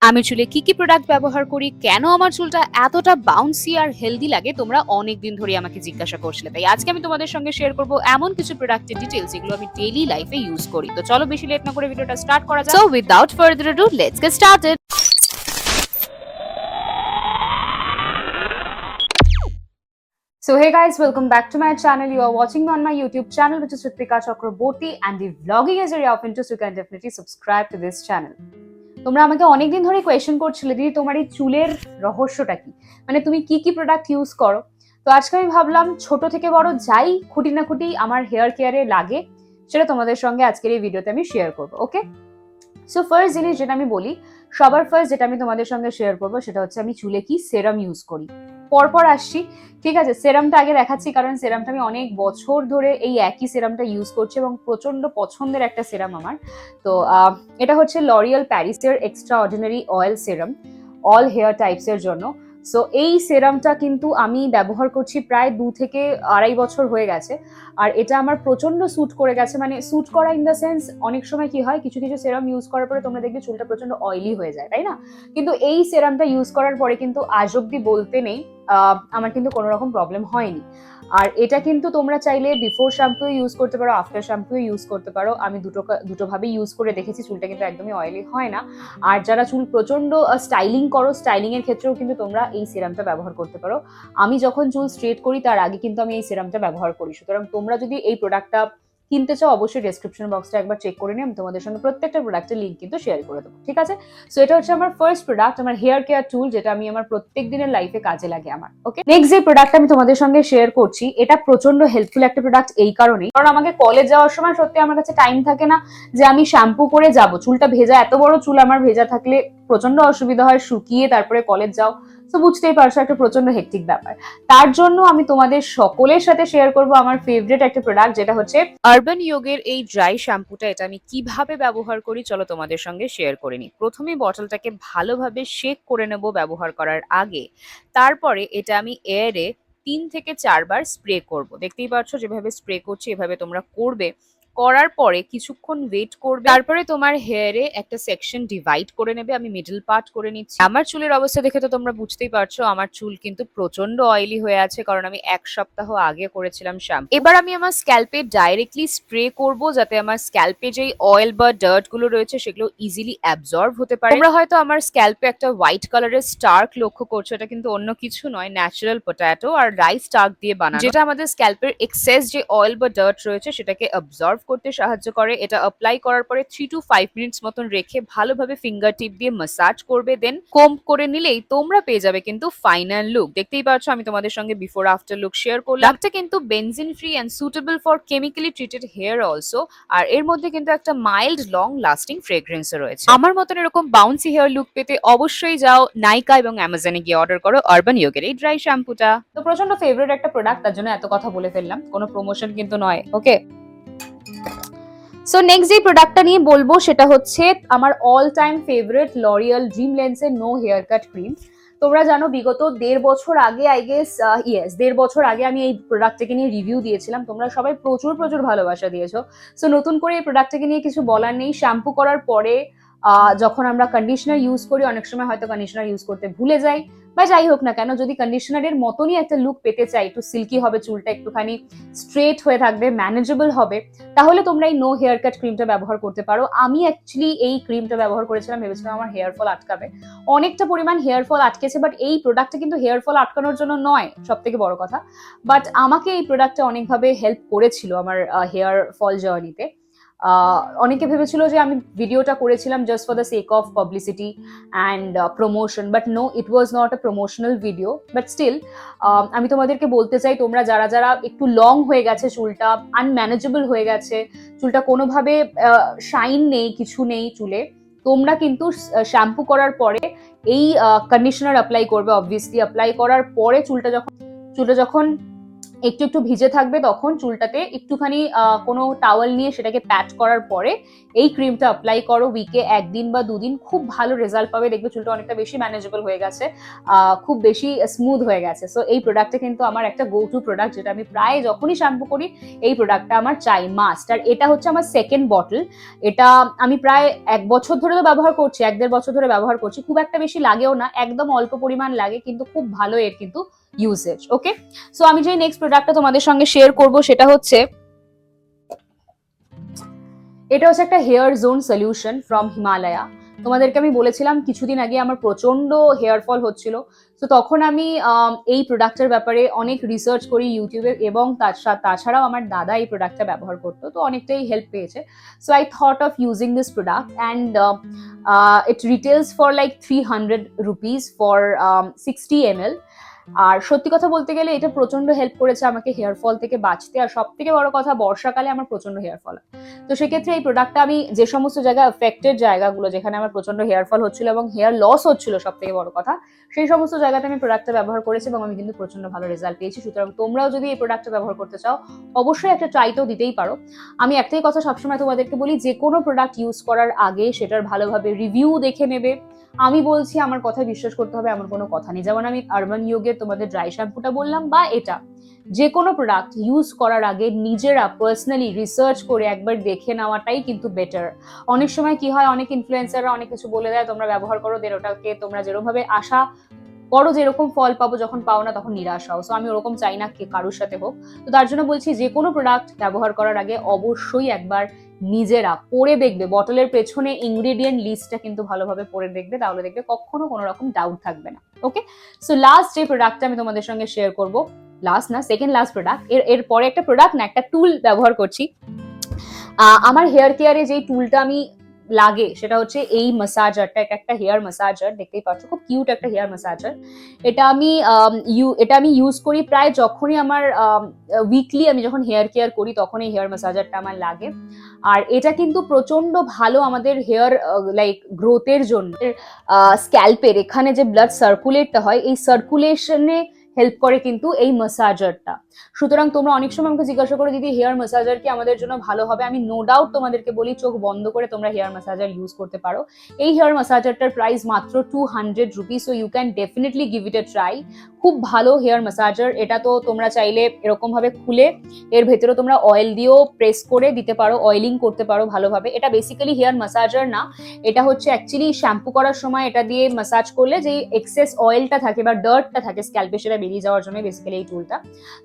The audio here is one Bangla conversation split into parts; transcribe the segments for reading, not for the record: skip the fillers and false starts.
আমি চুলে কি প্রোডাক্ট ব্যবহার করি, কেন আমার চুলটা এতটা বাউন্সি আর হেলদি লাগে, তোমরা অনেক দিন ধরে আমাকে জিজ্ঞাসা করছিলে। তাই আজকে আমি তোমাদের সঙ্গে শেয়ার করব এমন কিছু প্রোডাক্টের ডিটেইলস যেগুলো আমি ডেইলি লাইফে ইউজ করি। তো চলো বেশি লেট না করে ভিডিওটা স্টার্ট করা যাক। So without further ado, let's get started. So hey guys, welcome back to my channel. You are watching me on my YouTube channel, which is Ritika Chakraborty, and if vlogging is your area of interest, you can definitely subscribe to this channel. তোমরা আমাকে অনেকদিন ধরে কোয়েশ্চেন করছিলে, দিদি তোমার এই চুলের রহস্যটা কি, মানে তুমি কি প্রোডাক্ট ইউজ করো। তো আজকে আমি ভাবলাম ছোট থেকে বড় যাই খুঁটি না খুঁটি আমার হেয়ার কেয়ারে লাগে সেটা তোমাদের সঙ্গে আজকের এই ভিডিওতে আমি শেয়ার করবো। ওকে, সো ফার্স্ট জিনিস যেটা আমি বলি, সবার ফার্স্ট যেটা আমি তোমাদের সঙ্গে শেয়ার করবো সেটা হচ্ছে আমি চুলে কি সেরাম ইউজ করি। পরপর আসছি, ঠিক আছে। সেরামটা আগে দেখাচ্ছি, কারণ সেরামটা আমি অনেক বছর ধরে এই একই সেরামটা ইউজ করছি এবং প্রচন্ড পছন্দের একটা সেরাম আমার। তো এটা হচ্ছে লরিয়াল প্যারিসের এক্সট্রা অর্ডিনারি অয়েল সেরাম, অল হেয়ার টাইপস এর জন্য। সো এই সেরামটা কিন্তু আমি ব্যবহার করছি প্রায় 2 থেকে 2.5 বছর হয়ে গেছে, আর এটা আমার প্রচন্ড স্যুট করে গেছে। মানে স্যুট করা ইন দ্য সেন্স, অনেক সময় কি হয় কিছু কিছু সেরাম ইউজ করার পরে তোমরা দেখবে চুলটা প্রচন্ড অয়েলি হয়ে যায়, তাই না? কিন্তু এই সেরামটা ইউজ করার পরে কিন্তু আজ অব্দি বলতে নেই আমার কিন্তু কোনো রকম প্রবলেম হয়নি। আর এটা কিন্তু তোমরা চাইলে বিফোর শ্যাম্পু ইউজ করতে পারো, আফটার শ্যাম্পু ইউজ করতে পারো। আমি দুটো ভাবে ইউজ করে দেখেছি, চুলটা কিন্তু একদমই অয়েলি হয় না। আর যারা চুল প্রচন্ড স্টাইলিং করো, স্টাইলিং এর ক্ষেত্রেও কিন্তু তোমরা এই সিরামটা ব্যবহার করতে পারো। আমি যখন চুল স্ট্রেট করি তার আগে কিন্তু আমি এই সিরামটা ব্যবহার করি। সুতরাং তোমরা যদি এই প্রোডাক্টটা কিনতে চাও অবশ্যই ডেসক্রিপশন বক্সটা একবার চেক করে নিই, আমি তোমাদের সঙ্গে প্রত্যেকটা প্রোডাক্টের লিঙ্ক কিন্তু শেয়ার করে দেবো, ঠিক আছে? সো এটা হচ্ছে আমার ফার্স্ট প্রোডাক্ট, আমার হেয়ার কেয়ার টুল, যেটা আমি আমার প্রত্যেক দিনের লাইফে কাজে লাগে আমার। ওকে, নেক্সট যে প্রোডাক্ট আমি তোমাদের সঙ্গে শেয়ার করছি, এটা প্রচন্ড হেল্পফুল একটা প্রোডাক্ট এই কারণেই, কারণ আমাকে কলেজ যাওয়ার সময় সত্যি আমার কাছে টাইম থাকে না যে আমি শ্যাম্পু করে যাব, চুলটা ভেজা, এত বড় চুল আমার ভেজা থাকলে প্রচন্ড অসুবিধা হয়, শুকিয়ে তারপরে কলেজ যাও। তো বুঝতেই পারছো একটা প্রচন্ড হেক্টিক ব্যাপার। তার জন্য আমি তোমাদের সকলের সাথে শেয়ার করব আমার ফেভারিট একটা প্রোডাক্ট, যেটা হচ্ছে আরবান ইয়োগের এই ড্রাই শ্যাম্পুটা। এটা আমি কিভাবে ব্যবহার করি চলো তোমাদের সঙ্গে শেয়ার করে নিই। প্রথমে বটলটাকে ভালোভাবে শেক করে নেব ব্যবহার করার আগে, তারপরে এটা আমি এয়ারে 3 থেকে 4 বার স্প্রে করব। দেখতেই পাচ্ছ যেভাবে স্প্রে করছি এভাবে তোমরা করবে। করার পরে কিছুক্ষণ ওয়েট করবে, তারপরে তোমার হেয়ারে একটা সেকশন ডিভাইড করে নেবে। আমি মিডল পার্ট করে নিচ্ছি। আমার চুলের অবস্থা দেখে তো তোমরা বুঝতেই পারছো আমার চুল কিন্তু প্রচন্ড অয়েলি হয়ে আছে, কারণ আমি 1 সপ্তাহ আগে করেছিলাম শ্যাম্পু। এবার আমি আমার স্ক্যাল্পে ডাইরেক্টলি স্প্রে করব, যাতে আমার স্ক্যাল্পে যেই অয়েল বা ডার্ট গুলো রয়েছে সেগুলো ইজিলি অ্যাবজর্ব হতে পারে। তোমরা হয়তো আমার স্ক্যাল্পে একটা হোয়াইট কালারের স্টার্ক লক্ষ্য করছো, এটা কিন্তু অন্য কিছু নয়, ন্যাচারাল পটাটো আর রাইস স্টার্ক দিয়ে বানানো, যেটা আমাদের স্ক্যাল্পের এক্সেস যে অয়েল বা ডার্ট রয়েছে সেটাকে অ্যাবজর্ব করতে সাহায্য করে। এটা অ্যাপ্লাই করার পরে 3 to 5 মিনিটস মতন রেখে ভালোভাবে ফিঙ্গার টিপ দিয়ে ম্যাসাজ করবে, দেন কোম্ব করে নিলেই তোমরা পেয়ে যাবে কিন্তু ফাইনাল লুক। দেখতেই পাচ্ছ আমি তোমাদের সঙ্গে বিফোর আফটার লুক শেয়ার করলাম। এটা কিন্তু benzene free and suitable for chemically treated hair also, আর এর মধ্যে কিন্তু একটা মাইল্ড লং লাস্টিং ফ্রেগ্রেন্স রয়েছে। আমার মতন এরকম বাউন্সি হেয়ার লুক পেতে অবশ্যই যাও নাইকা এবং অ্যামাজনে গিয়ে অর্ডার করো আরবান ইয়োগের এই ড্রাই শ্যাম্পুটা। তো প্রচন্ড ফেভারিট একটা প্রোডাক্ট, তার জন্য এত কথা বলে ফেললাম, কোনো প্রমোশন কিন্তু নয়। ওকে, সো নেক্সট যে প্রোডাক্টটা নিয়ে বলবো সেটা হচ্ছে আমার all time favourite L'Oréal dream লেন্সের নো হেয়ার কাট ক্রিম। তোমরা জানো বিগত 1.5 বছর আগে, আই গেস 1.5 বছর আগে আমি এই প্রোডাক্টটাকে নিয়ে রিভিউ দিয়েছিলাম। তোমরা সবাই প্রচুর প্রচুর ভালোবাসা দিয়েছো। সো নতুন করে এই প্রোডাক্টটাকে নিয়ে কিছু বলার নেই। শ্যাম্পু করার পরে যখন আমরা কন্ডিশনার ইউজ করি, অনেক সময় হয়তো কন্ডিশনার ইউজ করতে ভুলে যাই, বা যাই হোক না কেন, যদি কন্ডিশনারের মতনই একটা লুক পেতে চাই, একটু সিল্কি হবে চুলটা, একটুখানি স্ট্রেট হয়ে থাকবে, ম্যানেজেবল হবে, তাহলে তোমরা এই নো হেয়ার কাট ক্রিমটা ব্যবহার করতে পারো। আমি অ্যাকচুয়ালি এই ক্রিমটা ব্যবহার করেছিলাম, ভেবেছিলাম আমার হেয়ার ফল আটকাবে, অনেকটা পরিমাণ হেয়ার ফল আটকেছে। বাট এই প্রোডাক্টটা কিন্তু হেয়ার ফল আটকানোর জন্য নয়, সব থেকে বড় কথা। বাট আমাকে এই প্রোডাক্টটা অনেকভাবে হেল্প করেছিল আমার হেয়ার ফল জার্নিতে। অনেকে ভেবেছিল যে আমি ভিডিওটা করেছিলাম just for the sake of publicity and promotion, but no, it was not a promotional video. But still আমি তোমাদেরকে বলতে চাই, তোমরা যারা যারা একটু লং হয়ে গেছে, চুলটা আনম্যানেজেবল হয়ে গেছে, চুলটা কোনোভাবে শাইন নেই, কিছু নেই চুলে, তোমরা কিন্তু শ্যাম্পু করার পরে এই কন্ডিশনার অ্যাপ্লাই করবে। অবভিয়াসলি অ্যাপ্লাই করার পরে চুলটা যখন একটু একটু ভিজে থাকবে, তখন চুলটাতে একটুখানি কোনো টাওয়েল নিয়ে সেটাকে প্যাট করার পরে এই ক্রিমটা অ্যাপ্লাই করো উইকে 1 দিন বা 2 দিন, খুব ভালো রেজাল্ট পাবে। দেখবে চুলটা অনেকটা বেশি ম্যানেজেবল হয়ে গেছে, খুব বেশি স্মুথ হয়ে গেছে। সো এই প্রোডাক্টটা কিন্তু আমার একটা গো টু প্রোডাক্ট, যেটা আমি প্রায় যখনই শ্যাম্পু করি এই প্রোডাক্টটা আমার চাই মাস্ট। আর এটা হচ্ছে আমার সেকেন্ড বটল। এটা আমি প্রায় 1 বছর ধরে তো ব্যবহার করছি, 1-1.5 বছর ধরে ব্যবহার করছি। খুব একটা বেশি লাগেও না, একদম অল্প পরিমাণ লাগে, কিন্তু খুব ভালো এর কিন্তু ইউসেজ। ওকে, সো আমি যে নেক্সট প্রোডাক্টটা তোমাদের সঙ্গে শেয়ার করব সেটা হচ্ছে, এটা হচ্ছে একটা hair zone solution from Himalaya. তোমাদেরকে আমি বলেছিলাম কিছুদিন আগে আমার প্রচন্ড হেয়ার ফল হচ্ছিল, তো তখন আমি এই প্রোডাক্টের ব্যাপারে অনেক রিসার্চ করি ইউটিউবে, এবং তাছাড়াও আমার দাদা এই প্রোডাক্টটা ব্যবহার করতো, তো অনেকটাই হেল্প পেয়েছে। So I thought of using this product, and it retails for like 300 rupees for 60 ml। আর সত্যি কথা বলতে গেলে এটা প্রচন্ড হেল্প করেছে আমাকে হেয়ার ফল থেকে বাঁচতে। আর সব থেকে বড় কথা, বর্ষাকালে আমার প্রচন্ড হেয়ার ফল, তো সেক্ষেত্রে এই প্রোডাক্টটা আমি যে সমস্ত জায়গায় এফেক্টেড জায়গাগুলো, যেখানে আমার প্রচন্ড হেয়ার ফল হচ্ছিল এবং হেয়ার লস হচ্ছিল সব থেকে বড় কথা, সেই সমস্ত জায়গাতে আমি প্রোডাক্টটা ব্যবহার করেছি এবং আমি কিন্তু প্রচন্ড ভালো রেজাল্ট পেয়েছি। সুতরাং তোমরাও যদি এই প্রোডাক্টটা ব্যবহার করতে চাও, অবশ্যই একটা ট্রাই তো দিতেই পারো। আমি একটাই কথা সবসময় তোমাদেরকে বলি, যে কোনো প্রোডাক্ট ইউজ করার আগে সেটার ভালোভাবে রিভিউ দেখে নেবে। আমি বলছি আমার কথা বিশ্বাস করতে হবে এমন কোনো কথা নেই। যেমন আমি আরবান ইয়োগের তোমাদের ড্রাই শ্যাম্পুটা বললাম, বা এটা, যে কোনো প্রোডাক্ট ইউজ করার আগে নিজেরা পার্সোনালি রিসার্চ করে একবার দেখে নেওয়াটাই কিন্তু বেটার। অনেক সময় কি হয়, অনেক ইনফ্লুয়েন্সাররা অনেক কিছু বলে দেয়, তোমরা ব্যবহার করো, দের ওটাকে তোমরা যেরকম ভাবে আশা করো যেরকম ফল পাবো, যখন পাও না তখন নিরাশ হও। সো আমি ওরকম চাই না কারোর সাথে হোক। তো তার জন্য বলছি, যে কোনো প্রোডাক্ট ব্যবহার করার আগে অবশ্যই একবার নিজেরা পড়ে দেখবে, বটলের পেছনে ইনগ্রেডিয়েন্ট লিস্টটা কিন্তু ভালোভাবে পড়ে দেখবে, তাহলে দেখবে কখনো কোনো রকম ডাউট থাকবে না। ওকে, সো লাস্ট যে প্রোডাক্টটা আমি তোমাদের সঙ্গে শেয়ার করব, লাস্ট না, সেকেন্ড লাস্ট প্রোডাক্ট, এর পরে একটা প্রোডাক্ট না, একটা টুল ব্যবহার করছি। আমার হেয়ার কেয়ারে যেই টুলটা আমি লাগে সেটা হচ্ছে এই মাসাজারটা। এটা একটা হেয়ার মাসাজার, দেখতেই পাচ্ছ খুব কিউট একটা হেয়ার মাসাজার। এটা আমি ইউজ করি প্রায় যখনই আমার উইকলি আমি যখন হেয়ার কেয়ার করি, তখন এই হেয়ার মাসাজারটা আমার লাগে। আর এটা কিন্তু প্রচন্ড ভালো আমাদের হেয়ার লাইক গ্রোথের জন্য। স্ক্যাল্পের এখানে যে ব্লাড সার্কুলেটটা হয়, এই সার্কুলেশনে হেল্প করে কিন্তু এই মাসাজারটা। সুতরাং তোমরা অনেক সময় আমাকে জিজ্ঞাসা করো, দিদি হেয়ার মাসাজার কি আমাদের জন্য ভালো হবে? আমি নো ডাউট তোমাদেরকে বলি, চোখ বন্ধ করে তোমরা হেয়ার মাসাজার ইউজ করতে পারো। এই হেয়ার মাসাজারটার প্রাইস মাত্র 200 rupees, so you can definitely give it a try. খুব ভালো হেয়ার মাসাজার এটা। তো তোমরা চাইলে এরকম ভাবে খুলে এর ভেতরে তোমরা অয়েল দিয়েও প্রেস করে দিতে পারো, অয়েলিং করতে পারো ভালোভাবে। এটা বেসিক্যালি হেয়ার মাসাজার না, এটা হচ্ছে অ্যাকচুয়ালি শ্যাম্পু করার সময় এটা দিয়ে মাসাজ করলে যে এক্সেস অয়েলটা থাকে বা ডার্টটা থাকে স্ক্যাল্পে, সেটা বেরিয়ে যাওয়ার জন্য বেসিক্যালি এই টুলটা।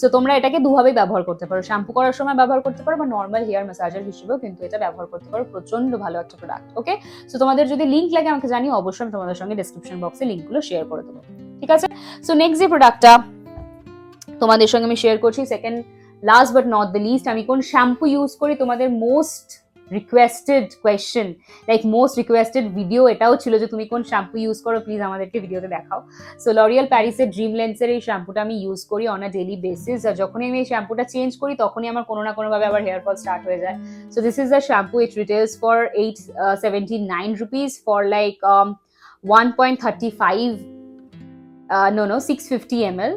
সো তোমরা এটাকে দুভাবেই ব্যবহার করতে পারো, শ্যাম্পু করার সময় ব্যবহার করতে পারো, বা নর্মাল হেয়ার ম্যাসাজার হিসেবেও কিন্তু এটা ব্যবহার করতে পারো। প্রচন্ড ভালো একটা প্রোডাক্ট। ওকে, সো তোমাদের যদি লিঙ্ক লাগে আমাকে জানিও, অবশ্যই আমি তোমাদের সঙ্গে ডেসক্রিপশন বক্সে লিঙ্কগুলো শেয়ার করে দেবো। ঠিক আছে, সো নেক্সট যে প্রোডাক্টটা তোমাদের সঙ্গে আমি শেয়ার করছি, second last but not the least, আমি কোন শ্যাম্পু ইউজ করি, তোমাদের most requested question, like most requested video এটাও ছিল যে তুমি কোন শ্যাম্পু ইউজ করো, প্লিজ আমাদেরকে ভিডিওতে দেখাও। সো লরিয়াল প্যারিসের ড্রিম লেন্সের এই শ্যাম্পুটা আমি ইউজ করি অন আ ডেইলি বেসিস। আর যখনই আমি এই শ্যাম্পুটা চেঞ্জ করি, তখনই আমার কোনো না কোনো ভাবে আবার হেয়ার ফল স্টার্ট হয়ে যায়। So this is the shampoo, it retails for 879 rupees for like 1.35 no 650 ml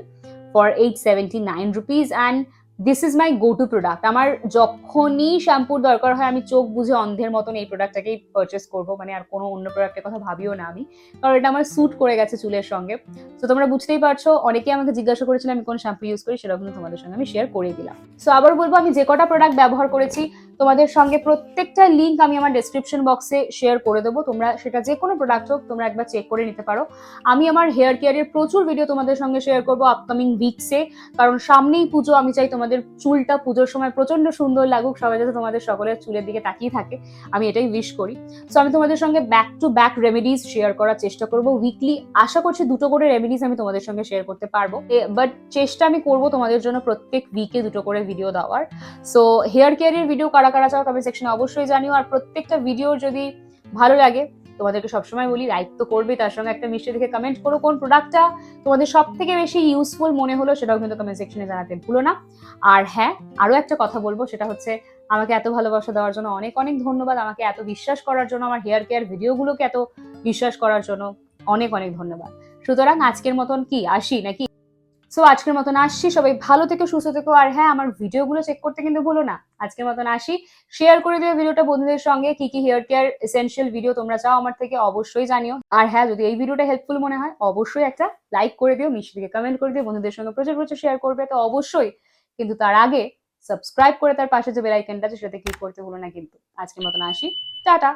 for 879 rupees, and this is my go to product. আমার যখনই শ্যাম্পুর দরকার হয়, আমি চোখ বুঝে অন্ধের মতন এই প্রোডাক্টটাকেই পারচেস করবো, মানে আর কোনো অন্য প্রোডাক্টের কথা ভাবিও না আমি, কারণ এটা আমার স্যুট করে গেছে চুলের সঙ্গে। তো তোমরা বুঝতেই পারছো, অনেকেই আমাকে জিজ্ঞাসা করেছিল আমি কোন শ্যাম্পু ইউজ করি, সেটা কিন্তু তোমাদের সঙ্গে আমি শেয়ার করে দিলাম। সো আবার বলবো, আমি যে কটা প্রোডাক্ট ব্যবহার করেছি তোমাদের সঙ্গে প্রত্যেকটা লিঙ্ক আমি আমার ডেসক্রিপশন বক্সে শেয়ার করে দেবো। তোমরা সেটা যে কোনো প্রোডাক্ট হোক, তোমরা একবার চেক করে নিতে পারো। আমি আমার হেয়ার কেয়ারের প্রচুর ভিডিও তোমাদের সঙ্গে শেয়ার করবো আপকামিং উইকসে, কারণ সামনেই পুজো। আমি চাই তোমাদের চুলটা পুজোর সময় প্রচন্ড সুন্দর লাগুক, সবাই যাতে তোমাদের সকলের চুলের দিকে তাকিয়ে থাকে, আমি এটাই উইশ করি। সো আমি তোমাদের সঙ্গে back to back remedies share করার চেষ্টা করবো উইকলি। আশা করছি 2টো করে রেমেডিজ আমি তোমাদের সঙ্গে শেয়ার করতে পারবো, বাট চেষ্টা আমি করবো তোমাদের জন্য প্রত্যেক উইকে 2টো করে ভিডিও দেওয়ার। সো হেয়ার কেয়ারের ভিডিও কারা কারা চাও কমেন্ট সেকশনে অবশ্যই জানিও। আর প্রত্যেকটা ভিডিও যদি ভালো লাগে, তোমাদেরকে সবসময় বলি লাইক তো করবে, তার সঙ্গে একটা মিষ্টি দেখে কমেন্ট করো কোন প্রোডাক্টটা তোমাদের সব থেকে বেশি ইউজফুল মনে হলো, সেটাও কিন্তু কমেন্ট সেকশনে জানাতে ভুলো না। আর হ্যাঁ, আরো একটা কথা বলবো, সেটা হচ্ছে আমাকে এত ভালোবাসা দেওয়ার জন্য অনেক অনেক ধন্যবাদ। আমাকে এত বিশ্বাস করার জন্য, আমার হেয়ার কেয়ার ভিডিওগুলোকে এত বিশ্বাস করার জন্য অনেক অনেক ধন্যবাদ। সুতরাং আজকের মতন কি আসি নাকি? সো আজকের মতন আসছি, সবাই ভালো থেকো, সুস্থ থেকো, আর হ্যাঁ আমার ভিডিওগুলো চেক করতে কিন্তু ভুলো না। আজকের মতন আসি, শেয়ার করে দিও ভিডিওটা বন্ধুদের সঙ্গে। কি কি হেয়ার কেয়ার এসেনশিয়াল ভিডিও তোমরা চাও আমার থেকে অবশ্যই জানিও। আর হ্যাঁ, যদি এই ভিডিওটা হেল্পফুল মনে হয় অবশ্যই একটা লাইক করে দিও, মিষ্টি থেকে কমেন্ট করে দিও, বন্ধুদের সঙ্গে প্রচুর প্রচুর শেয়ার করবে তো অবশ্যই। কিন্তু তার আগে সাবস্ক্রাইব করে তার পাশে যে বেল আইকনটা আছে সেটাতে ক্লিক করতে ভুলো না কিন্তু। আজকের মতন আসি, টাটা।